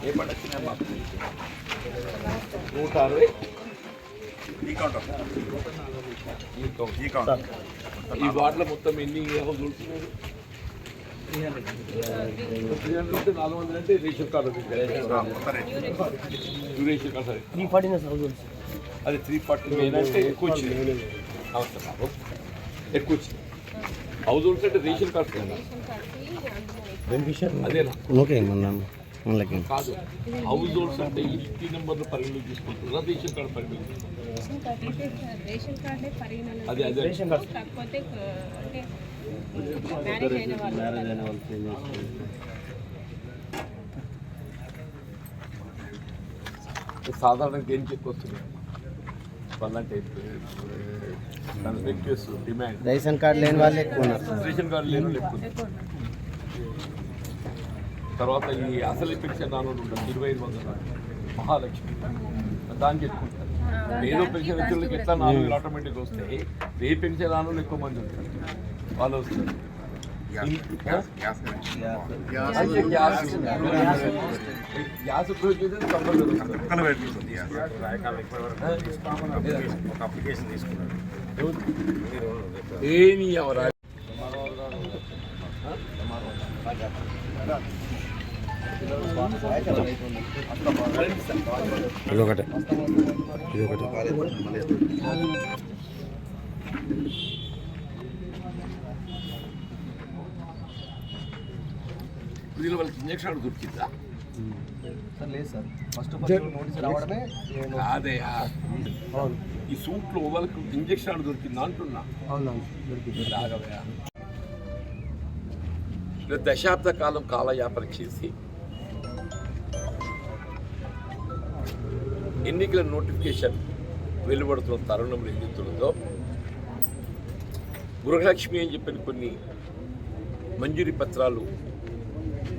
ఏ పంట వచ్చినా 160 ఈ వార్డులో మొత్తం ఎన్ని హౌస్ ఉంటున్నారు? 400 అంటే రేషన్ కార్డు రేషన్ కార్డు సరే 340 అది 340 అంటే ఎక్కువ వచ్చింది. ఎక్కువ వచ్చింది హౌస్ హోల్డ్స్ అంటే రేషన్ కార్డ్స్ అదేనా? ఓకే కాదు, హౌస్ హోల్డ్స్ అంటే ఇంటి నెంబర్లు పరిగణలోకి తీసుకుంటున్నారా రేషన్ కార్డు పరిగణలోకి? అదే అదే రేషన్ కార్డు సాధారణంగా ఏం చెప్పుకొస్తున్నాయి వాళ్ళంటే రిక్వెస్ట్ డిమాండ్ రేషన్ కార్డు లేని వాళ్ళు ఎక్కువ ఉన్నారు. రేషన్ కార్డు లేని వాళ్ళు ఎక్కువ. తర్వాత ఈ అసలు పెన్షన్ రాను ఉంటుంది 2500 మహాలక్ష్మి దానికి ఎక్కుంటారు. ఏదో పెన్షన్ వ్యక్తులకి ఎట్లా 4000 ఆటోమేటిక్గా వస్తాయి. ఏ పెన్షన్ రాను ఎక్కువ మంది ఉంటారు వాళ్ళు వస్తారు. గ్యాస్ ఏమి ఎవరా ఇదొకటి వీళ్ళు వాళ్ళకి ఇంజక్షన్ దొరికిందా? లేదు సార్, ఫస్ట్ నోటీస్ రావడమే. అదే ఈ సూట్లో వాళ్ళకి ఇంజక్షన్ దొరికిందా అంటున్నా. దశాబ్ద కాలం కాలయాపన చేసి ఎన్నికల నోటిఫికేషన్ వెలువడుతున్న తరుణంలో ఎదుగుతుందో గృహలక్ష్మి అని చెప్పిన కొన్ని మంజూరీ పత్రాలు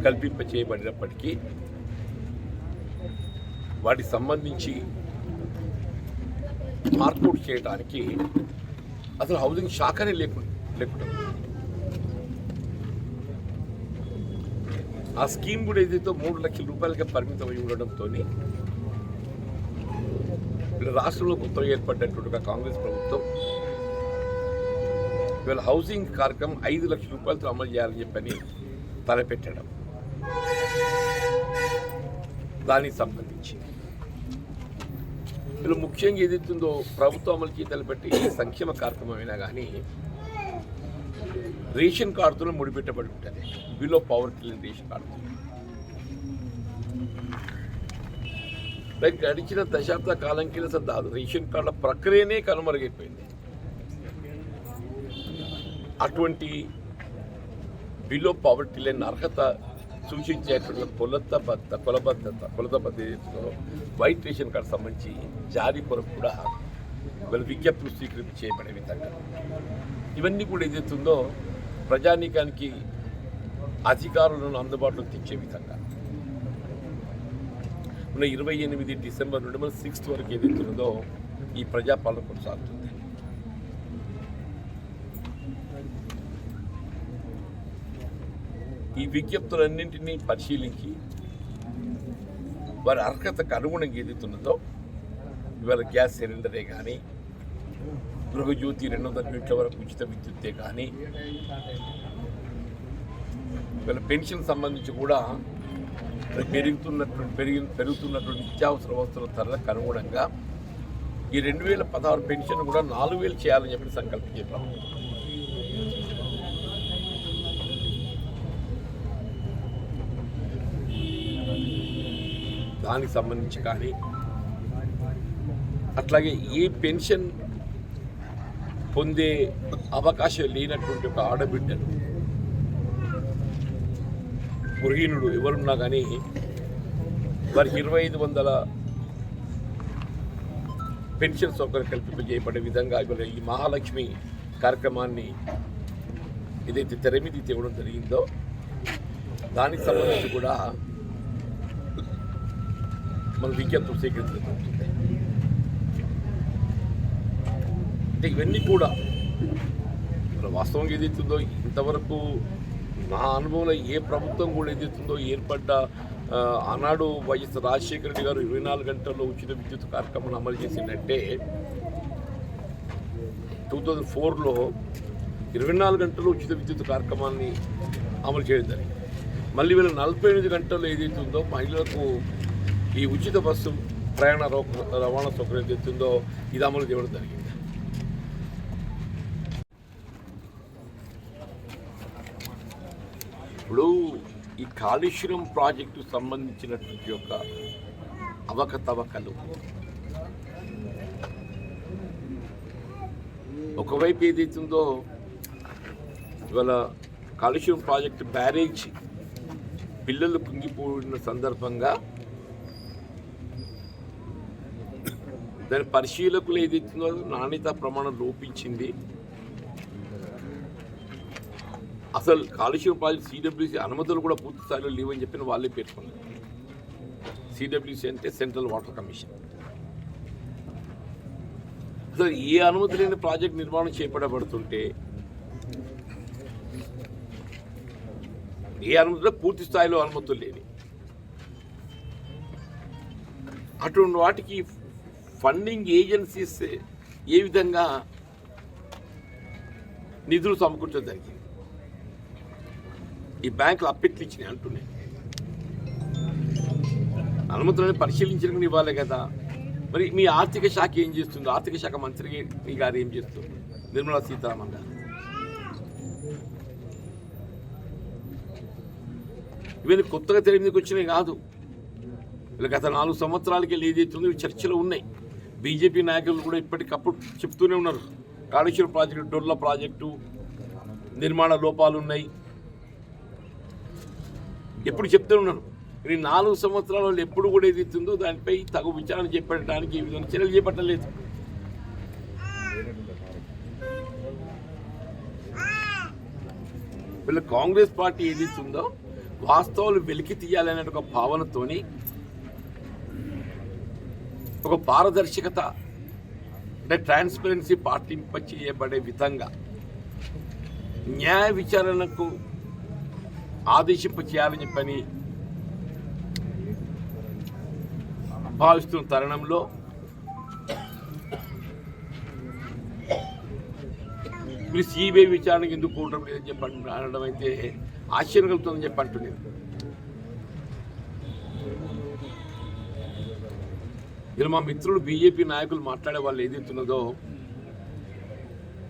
కల్పింప చేయబడినప్పటికీ వాటికి సంబంధించి మార్కౌట్ చేయడానికి అసలు హౌసింగ్ శాఖనే లేకుండా ఆ స్కీమ్ కూడా ఏదైతే 3 లక్షల రూపాయలకే పరిమితం అయి ఉండడంతో రాష్ట్రంలో కొత్తగా ఏర్పడినట్టుగా కాంగ్రెస్ ప్రభుత్వం ఇవాళ హౌసింగ్ కార్యక్రమం 5 లక్షల రూపాయలతో అమలు చేయాలని చెప్పని తలపెట్టడం, దానికి సంబంధించి వీళ్ళు ముఖ్యంగా ఏదైతుందో ప్రభుత్వం అమలుకి తలపెట్టి ఏ సంక్షేమ కార్యక్రమం అయినా కానీ రేషన్ కార్డుతో ముడిపెట్టబడి ఉంటుంది. బిలో పవర్టీ లేని రేషన్ కార్డుతో గడిచిన దశాబ్ద కాలం కింద రేషన్ కార్డుల ప్రక్రియనే కనుమరుగైపోయింది. అటువంటి బిలో పవర్టీ లేని అర్హత సూచించేటువంటి కొలబద్ధత వైట్ రేషన్ కార్డు సంబంధించి జారీ కొరకు కూడా వీళ్ళ విజ్ఞప్తులు స్వీకరింపు చేయబడే విధంగా ఇవన్నీ కూడా ఏదైతుందో ప్రజానీకానికి అధికారులను అందుబాటులోకి తెచ్చే విధంగా ఉన్న 28 డిసెంబర్ నుండి 6 వరకు ఏదైతుందో ఈ ప్రజాపాలన కొనసాగుతుంది. ఈ విజ్ఞప్తులన్నింటినీ పరిశీలించి వారి అర్హతకు అనుగుణంగా ఏదైతున్నదో ఇవాళ గ్యాస్ సిలిండరే కానీ గృహజ్యోతి 200 యూనిట్ల వరకు ఉచిత విద్యుత్తే కానీ ఇవాళ పెన్షన్ సంబంధించి కూడా పెరుగుతున్నటువంటి నిత్యావసర వస్తువుల ధరలకు అనుగుణంగా ఈ 2016 పెన్షన్ కూడా 4000 చేయాలని చెప్పి సంకల్పించే ప్రభుత్వం. దానికి సంబంధించి కానీ అట్లాగే ఏ పెన్షన్ పొందే అవకాశం లేనటువంటి ఒక ఆడబిడ్డను గృహిణుడు ఎవరున్నా కానీ వారికి 2500 పెన్షన్ సౌకర్యం కల్పింపజేయబడే విధంగా ఇవాళ ఈ మహాలక్ష్మి కార్యక్రమాన్ని ఏదైతే తెర మీద తేవడం జరిగిందో దానికి సంబంధించి కూడా మన విజ్ఞప్తులు సేకరించబడుతుంది. అంటే ఇవన్నీ కూడా వాస్తవంగా ఏదైతుందో ఇంతవరకు నా అనుభవంలో ఏ ప్రభుత్వం కూడా ఏదైతుందో ఏర్పడ్డ ఆనాడు వైఎస్ రాజశేఖర రెడ్డి గారు 24 గంటల్లో ఉచిత విద్యుత్ కార్యక్రమాన్ని అమలు చేసిందంటే 2004లో 24 గంటల్లో ఉచిత విద్యుత్ కార్యక్రమాన్ని అమలు చేయడం జరిగింది. మళ్ళీ వీళ్ళు 48 గంటల్లో ఏదైతే ఉందో మహిళలకు ఈ ఉచిత బస్సు ప్రయాణ రవాణా సౌకర్యం ఏదైతుందో ఇది అమలు చేయడం జరిగింది. ఇప్పుడు ఈ కాళేశ్వరం ప్రాజెక్టు సంబంధించినటువంటి యొక్క అవకతవకలు ఒకవైపు ఏదైతుందో ఇవాళ కాళేశ్వరం ప్రాజెక్టు బ్యారేజ్ పిల్లలు కుంగిపోయిన సందర్భంగా దాని పరిశీలకులు ఏదైతుందో నాణ్యత ప్రమాణం లోపించింది. అసలు కాళేశ్వరం ప్రాజెక్ట్ సిడబ్ల్యూసీ అనుమతులు కూడా పూర్తి స్థాయిలో లేవని చెప్పిన వాళ్ళే పేర్కొన్నారు. సిడబ్ల్యూసీ అంటే సెంట్రల్ వాటర్ కమిషన్. అసలు ఏ అనుమతి లేని ప్రాజెక్ట్ నిర్మాణం చేపట్టబడుతుంటే ఏ అనుమతులు పూర్తి స్థాయిలో అనుమతులు లేని అటువంటి వాటికి ఫండింగ్ ఏజెన్సీస్ ఏ విధంగా నిధులు సమకూర్చడం జరిగింది. ఈ బ్యాంకులు అప్పెట్లు ఇచ్చినాయి అంటున్నాయి. అనుమతులను పరిశీలించడానికి ఇవ్వాలి కదా. మరి మీ ఆర్థిక శాఖ ఏం చేస్తుంది? ఆర్థిక శాఖ మంత్రి గారు ఏం చేస్తుంది? నిర్మలా సీతారామన్ గారు. ఇవన్నీ కొత్తగా తెర మీదకి వచ్చినాయి కాదు. ఇలా గత 4 సంవత్సరాలకి ఏదైతుందో ఇవి చర్చలు ఉన్నాయి. బీజేపీ నాయకులు కూడా ఇప్పటికప్పుడు చెప్తూనే ఉన్నారు. కాళేశ్వరం ప్రాజెక్టు, డొర్ల ప్రాజెక్టు నిర్మాణ లోపాలు ఉన్నాయి. ఎప్పుడు చెప్తూ ఉన్నాను. ఈ 4 సంవత్సరాలలో ఎప్పుడు కూడా ఏదైతుందో దానిపై తగు విచారణ చేపట్టడానికి ఈ విధంగా చర్యలు చేపట్టలేదు. వీళ్ళ కాంగ్రెస్ పార్టీ ఏదైతుందో వాస్తవాలు వెలికి తీయాలనే ఒక భావనతోని ఒక పారదర్శకత అంటే ట్రాన్స్పరెన్సీ పాటింప చేయబడే విధంగా న్యాయ విచారణకు ఆదేశింప చేయాలని చెప్పని భావిస్తున్న తరుణంలో మీరు సిబిఐ విచారణకు ఎందుకు కూడటం లేదని చెప్పి అనడం అయితే ఆశ్చర్యం కలుగుతుందని చెప్పి అంటున్నాను. ఇలా మా మిత్రులు బీజేపీ నాయకులు మాట్లాడే వాళ్ళు ఏదైతున్నదో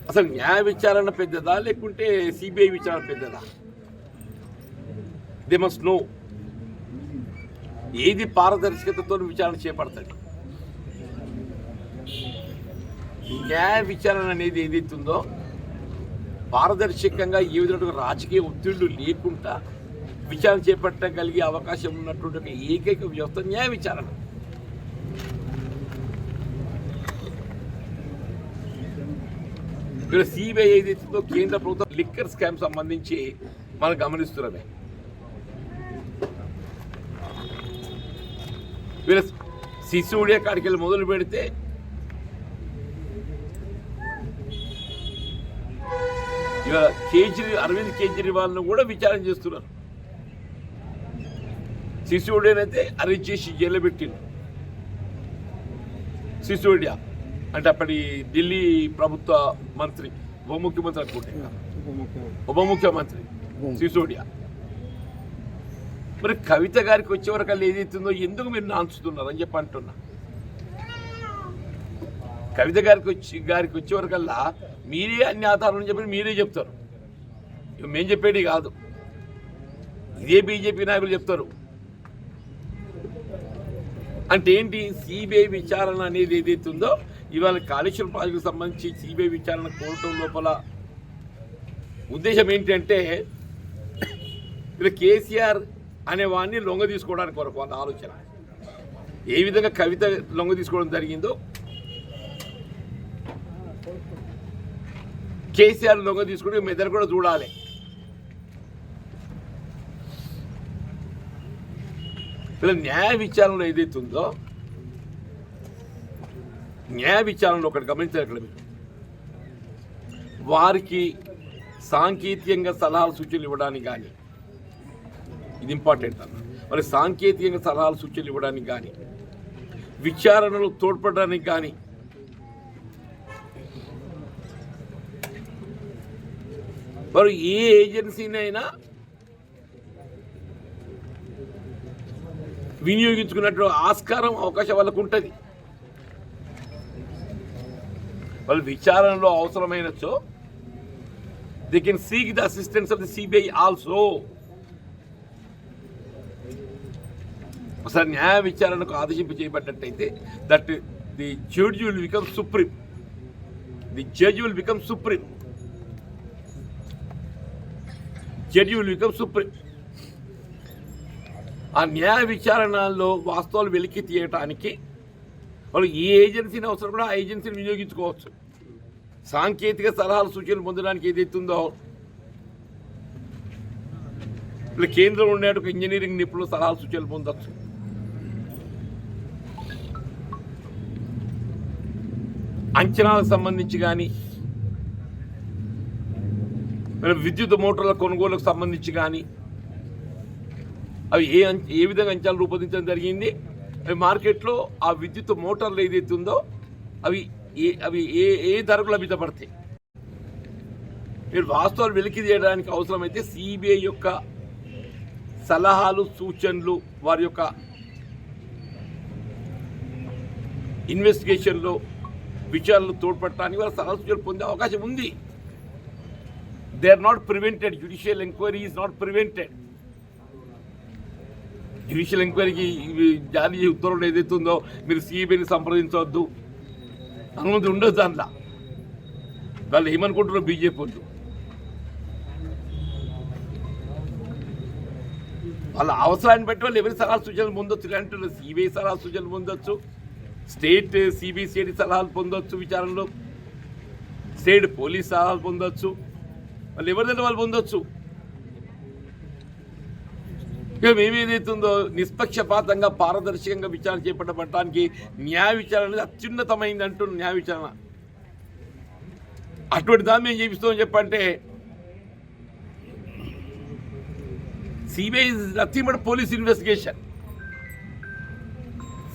అసలు న్యాయ విచారణ పెద్దదా లేకుంటే సిబిఐ విచారణ పెద్దదా? దే మస్ట్ నో ఏది పారదర్శకతతో విచారణ చేపడతాడు. న్యాయ విచారణ అనేది ఏదైతుందో పారదర్శకంగా ఏ విధంగా రాజకీయ ఒత్తిళ్లు లేకుండా విచారణ చేపట్టగలిగే అవకాశం ఉన్నటువంటి ఒక ఏకైక వ్యవస్థ న్యాయ విచారణ. ఇక్కడ సిబిఐ ఏదైతుందో కేంద్ర ప్రభుత్వం లిక్కర్ స్కామ్ సంబంధించి మనం గమనిస్తున్నామే. వీళ్ళ సిసోడియా కాడికి వెళ్ళి మొదలు పెడితే ఇవాళ అరవింద్ కేజ్రీవాల్ను కూడా విచారణ చేస్తున్నారు. సిసోడియానైతే అరెస్ట్ చేసి జైల్లో పెట్టింది. సిసోడియా అంటే అప్పటి ఢిల్లీ ప్రభుత్వ మంత్రి, ఉప ముఖ్యమంత్రి అనుకుంటే, ఉప ముఖ్యమంత్రి సిసోడియా. మరి కవిత గారికి వచ్చే వరకు ఏదైతుందో ఎందుకు మీరు నాన్చుతున్నారు అని చెప్పి అంటున్నా. కవిత గారికి వచ్చే వరకల్లా మీరే అన్ని ఆధారాలు చెప్పి మీరే చెప్తారు. మేము చెప్పేది కాదు, ఇదే బీజేపీ నాయకులు చెప్తారు. అంటే ఏంటి? సిబిఐ విచారణ అనేది ఏదైతుందో ఇవాళ కాళేశ్వరం ప్రాజెక్టుకు సంబంధించి సిబిఐ విచారణ కోరటం లోపల ఉద్దేశం ఏంటంటే ఇలా కేసీఆర్ అనేవాడిని లొంగ తీసుకోవడానికి కొరకు వాళ్ళ ఆలోచన. ఏ విధంగా కవిత లొంగ తీసుకోవడం జరిగిందో కేసీఆర్ లొంగ తీసుకుంటే మెదడు కూడా చూడాలి. ఇలా న్యాయ విచారణలో ఏదైతుందో న్యాయ విచారణలో ఒకటి గమనించారు. ఇక్కడ మీరు వారికి సాంకేతికంగా సలహాలు సూచనలు ఇవ్వడానికి కానీ, ఇది ఇంపార్టెంట్ అన్న, మరి సాంకేతికంగా సలహాలు సూచనలు ఇవ్వడానికి కానీ, విచారణలో తోడ్పడడానికి కానీ మరి ఏ ఏజెన్సీనైనా వినియోగించుకున్నట్టు ఆస్కారం అవకాశం వాళ్ళకు ఉంటుంది. వాళ్ళు విచారణలో అవసరమైనచో they can seek the assistance of the CBI also. ఒకసారి న్యాయ విచారణకు ఆదేశింపు చేయబడ్డట్టయితే that the judge will become supreme. The judge will become supreme. Judge will become supreme. ఆ న్యాయ విచారణలో వాస్తవాలు వెలికి తీయటానికి వాళ్ళు ఏ ఏజెన్సీని అవసరం కూడా ఆ ఏజెన్సీని వినియోగించుకోవచ్చు. సాంకేతిక సలహాలు సూచనలు పొందడానికి ఏదైతుందో ఇప్పుడు కేంద్రంలో ఉండే ఒక ఇంజనీరింగ్ నిపుణులు సలహాలు సూచనలు పొందవచ్చు. అంచనాలకు సంబంధించి కానీ, విద్యుత్ మోటార్ల కొనుగోలుకు సంబంధించి కానీ అవి ఏ విధంగా అంచనాలు రూపొందించడం జరిగింది, అవి మార్కెట్లో ఆ విద్యుత్ మోటార్లు ఏదైతే ఉందో అవి ఏ ధరకు లభ్యతపడతాయి. మీరు వాస్తవాలు వెలికి తీయడానికి అవసరమైతే సిబిఐ యొక్క సలహాలు సూచనలు, వారి యొక్క ఇన్వెస్టిగేషన్లో విచారణలు తోడ్పడటానికి వాళ్ళ సలహా సూచనలు పొందే అవకాశం ఉంది. They are not prevented. Judicial enquiry is not prevented. Judicial ఎంక్వైరీకి జారీ ఉత్తర్వులు ఏదైతే ఉందో మీరు సిబిఐని సంప్రదించవద్దు, అనుమతి ఉండదు. దాంట్లో వాళ్ళు ఏమనుకుంటున్నారు బీజేపీ వాళ్ళు, వాళ్ళ అవసరాన్ని బట్టి వాళ్ళు ఎవరి సలహా సూచనలు పొందొచ్చు. ఇలాంటి సిబిఐ సలహా సూచనలు పొందొచ్చు, స్టేట్ సిబిసిఐడి సలహాలు పొందొచ్చు, విచారణలో స్టేట్ పోలీస్ సలహాలు పొందొచ్చు, వాళ్ళు ఎవరిదైనా వాళ్ళు పొందొచ్చు. ఇక మేమేదైతుందో నిష్పక్షపాతంగా పారదర్శకంగా విచారణ చేపట్టడానికి న్యాయ విచారణ అనేది అత్యున్నతమైంది అంటున్న న్యాయ విచారణ. అటువంటి దాన్ని మేము చేపిస్తామని చెప్పంటే CBI is nothing but police investigation.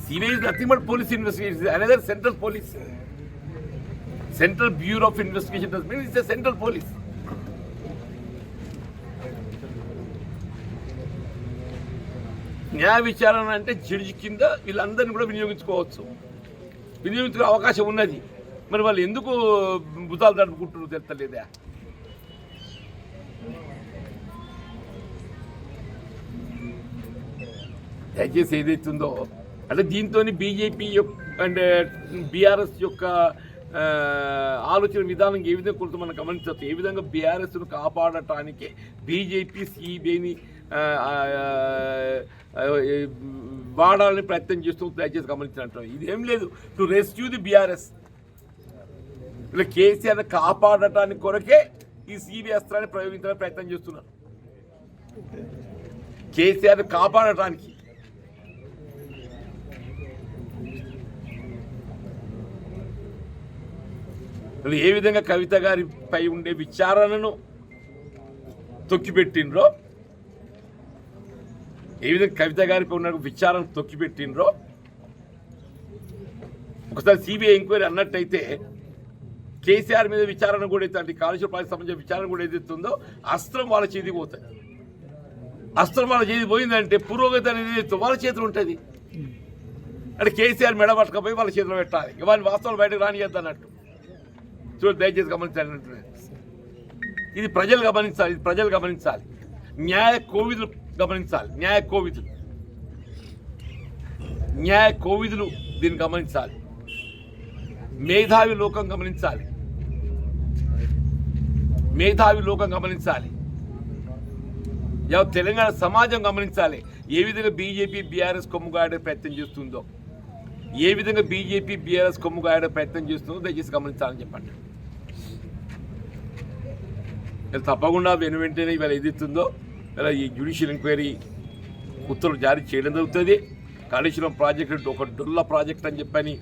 CBI is nothing but police investigation. Another central police, central bureau of investigation does mean it's a central police. న్యాయ విచారణ అంటే జడ్జి కింద వీళ్ళందరినీ కూడా వినియోగించుకోవచ్చు, వినియోగించుకునే అవకాశం ఉన్నది. మరి వాళ్ళు ఎందుకు భుజాలు తడుపుకుంటున్నారు తెలుస్తలేదా? దయచేసి ఏదైతుందో అంటే దీంతో బీజేపీ అండ్ బీఆర్ఎస్ యొక్క ఆలోచన విధానం ఏ విధంగా కొంత మనం గమనించవచ్చు. ఏ విధంగా బీఆర్ఎస్ను కాపాడటానికి బీజేపీ సిబిఐని వాడాలని ప్రయత్నం చేస్తూ దయచేసి గమనించినట్టు ఇదేం లేదు. టు రెస్క్యూ ది బీఆర్ఎస్, ఇలా కేసీఆర్ని కాపాడటానికి కొరకే ఈ సిబిఐ అస్త్రాన్ని ప్రయోగించడానికి ప్రయత్నం చేస్తున్నారు. కేసీఆర్ని కాపాడటానికి ఏ విధంగా కవిత గారిపై ఉండే విచారణను తొక్కిపెట్టినరో, ఏ విధంగా కవిత గారిపై ఉన్న విచారణ తొక్కిపెట్టినరో, ఒకసారి సిబిఐ ఎంక్వైరీ అన్నట్టయితే కేసీఆర్ మీద విచారణ కూడా అయితే కాళేశ్వరం ప్రాజెక్ట్ సంబంధించిన విచారణ కూడా ఏదైతుందో అస్త్రం వాళ్ళ చేతికి పోతుంది. అస్త్రం వాళ్ళ చేతికి పోయిందంటే పురోగతి అనేది వాళ్ళ చేతులు ఉంటుంది. అంటే కేసీఆర్ మెడ పట్టుకపోయి వాళ్ళ చేతిలో పెట్టాలి, వాళ్ళని వాస్తవాలు బయటకు రానియద్దు అన్నట్టు. చూడండి, దయచేసి గమనించాలి. ఇది ప్రజలు గమనించాలి, ఇది ప్రజలు గమనించాలి. న్యాయ కోవిదులు గమనించాలి, న్యాయ కోవిదులు దీన్ని గమనించాలి. మేధావి లోకం గమనించాలి, మేధావి లోకం గమనించాలి. తెలంగాణ సమాజం గమనించాలి. ఏ విధంగా బీజేపీ బీఆర్ఎస్ కొమ్ముగాడే ప్రయత్నం చేస్తుందో, ఏ విధంగా బీజేపీ బీఆర్ఎస్ కొమ్ముగాడే ప్రయత్నం చేస్తుందో దయచేసి గమనించాలని చెప్పండి. తప్పకుండా వెంటనే ఇవాళ ఏదైతుందో ఇలా ఈ జ్యుడిషియల్ ఎంక్వైరీ ఉత్తర్వులు జారీ చేయడం జరుగుతుంది. కాళేశ్వరం ప్రాజెక్టు ఒక డొల్ల ప్రాజెక్ట్ అని చెప్పని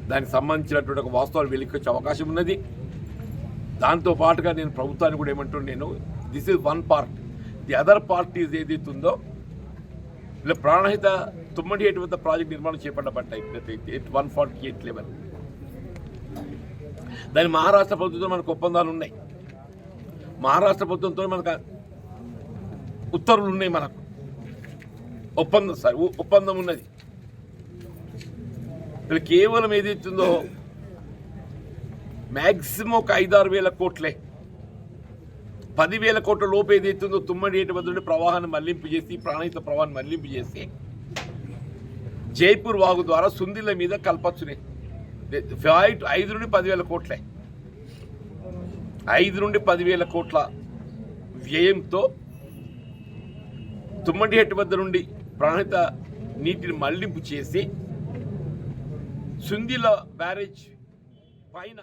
దానికి సంబంధించినటువంటి ఒక వాస్తవాలు వెలికొచ్చే అవకాశం ఉన్నది. దాంతో పాటుగా నేను ప్రభుత్వాన్ని కూడా ఏమంటున్నాను, this is one part, the other part is ఏదైతే ఉందో ఇలా ప్రాణహిత తుమ్మడిహేటి వద్ద ప్రాజెక్ట్ నిర్మాణం చేపట్టబడ్డాయి 148 లెవెల్. దాని మహారాష్ట్ర ప్రభుత్వంతో మనకు ఒప్పందాలు ఉన్నాయి, మహారాష్ట్ర ప్రభుత్వంతో మనకు ఉత్తర్వులు ఉన్నాయి, మనకు ఒప్పందం ఉన్నది. వీళ్ళు కేవలం ఏదైతుందో మ్యాక్సిమం ఒక 5-6 వేల కోట్లే, 10,000 కోట్ల లోపు ఏదైతుందో తుమ్మడిహేటి వద్ద నుండి ప్రవాహాన్ని మళ్లింపు చేసి, ప్రాణహిత ప్రవాహాన్ని మళ్లింపు చేసి జైపూర్ వాగు ద్వారా సుందిళ్ళ మీద కల్పచ్చునే 5 నుండి 10,000 కోట్లే, 5 నుండి 10,000 కోట్ల వ్యయంతో తుమ్మడిహేటి వద్ద నుండి ప్రాణహిత నీటిని మళ్లింపు చేసి సుందిళ్ళ బ్యారేజ్ పైన